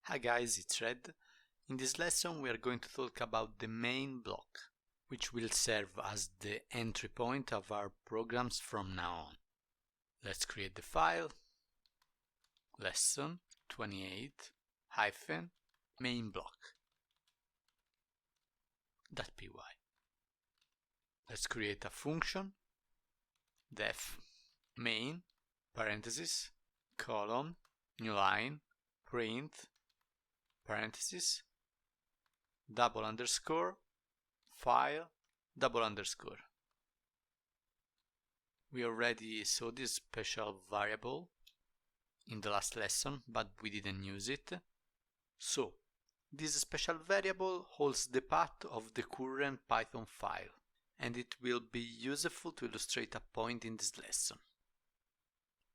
Hi guys, it's Red. In this lesson we are going to talk about the main block, which will serve as the entry point of our programs from now on. Let's create the file, lesson 28 main block.py. Let's create a function, def main, parenthesis, colon, new line, print, parenthesis, double underscore, file, double underscore. We already saw this special variable in the last lesson, but we didn't use it. So, this special variable holds the path of the current Python file, and it will be useful to illustrate a point in this lesson.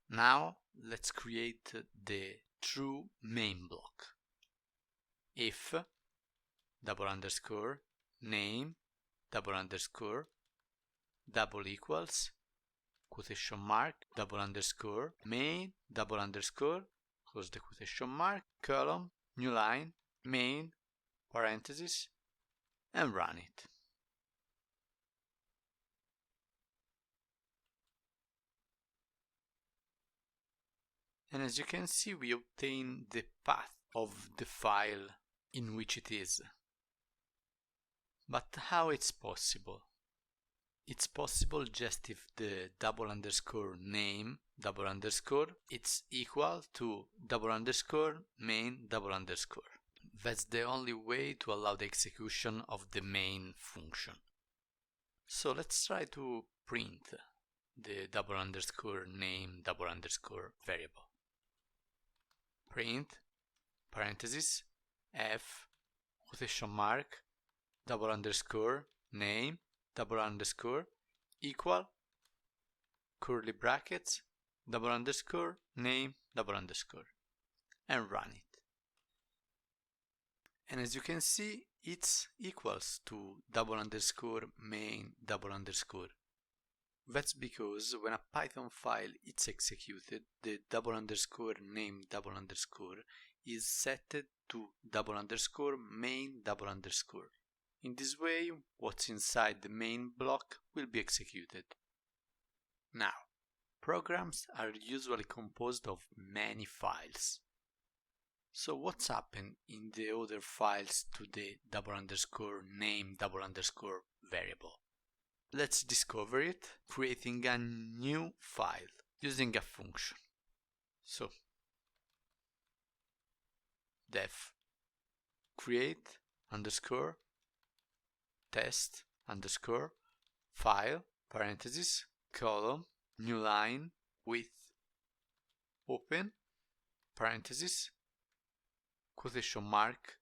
Now, let's create the true main block. If double underscore name double underscore double equals quotation mark double underscore main double underscore close the quotation mark column new line main parenthesis and run it. And as you can see, we obtain the path of the file in which it is. But how it's possible? It's possible just if the double underscore name double underscore it's equal to double underscore main double underscore. That's the only way to allow the execution of the main function. So let's try to print the double underscore name double underscore variable. Print parenthesis f quotation mark double underscore name double underscore equal curly brackets double underscore name double underscore and run it. And as you can see, it's equals to double underscore main double underscore. That's because when a Python file is executed, the double underscore name double underscore is set to double underscore main double underscore. In this way, what's inside the main block will be executed. Now, programs are usually composed of many files. So what's happened in the other files to the double underscore name double underscore variable? Let's discover it, creating a new file using a function. So, def create underscore test underscore file parenthesis column new line with open parenthesis quotation mark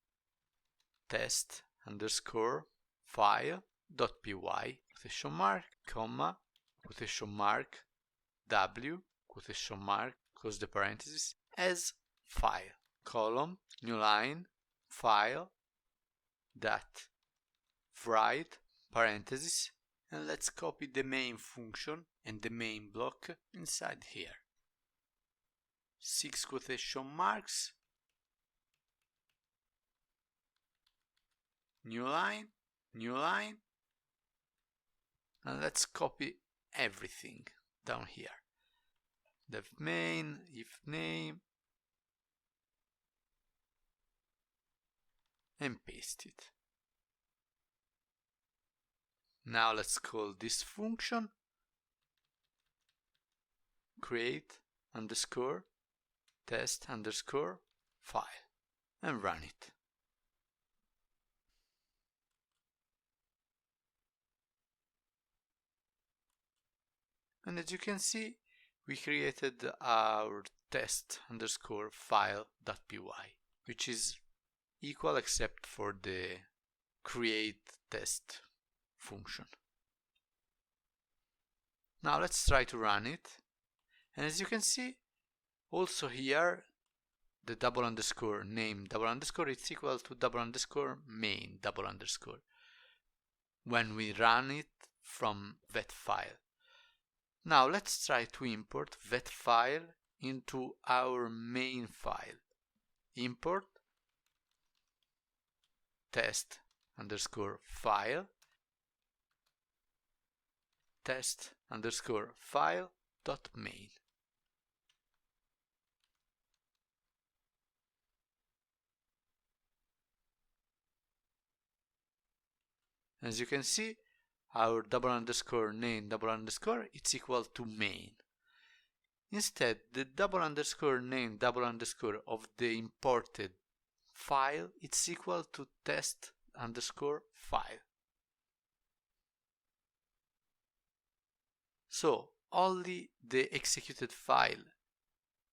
test underscore file dot py quotation mark comma quotation mark w quotation mark close the parenthesis as file column new line file that write parenthesis, and let's copy the main function and the main block inside here. 6 quotation marks new line, and let's copy everything down here. Def main, if name, and paste it. Now let's call this function create underscore test underscore file and run it. And as you can see, we created our test underscore file.py, which is equal except for the create test function. Now let's try to run it. And as you can see, also here, the double underscore name double underscore is equal to double underscore main double underscore when we run it from that file. Now let's try to import that file into our main file. Import test underscore file, test underscore file dot main. As you can see, our double underscore name double underscore it's equal to main. Instead, the double underscore name double underscore of the imported file it's equal to test underscore file. So only the executed file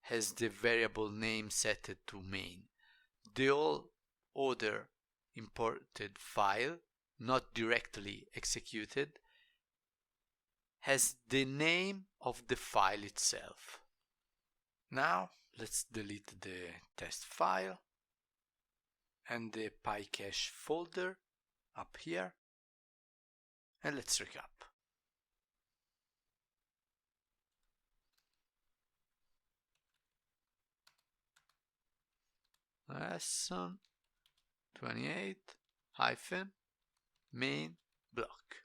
has the variable name set to main. The all other imported file, not directly executed, has the name of the file itself. Now let's delete the test file and the PyCache folder up here, and let's recap. Lesson 28 main block.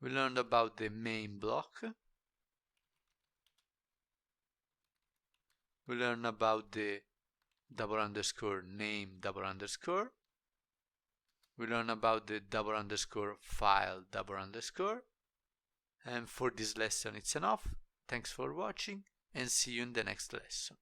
We learned about the main block. We learned about the double underscore name double underscore. We learned about the double underscore file double underscore. And for this lesson it's enough. Thanks for watching and see you in the next lesson.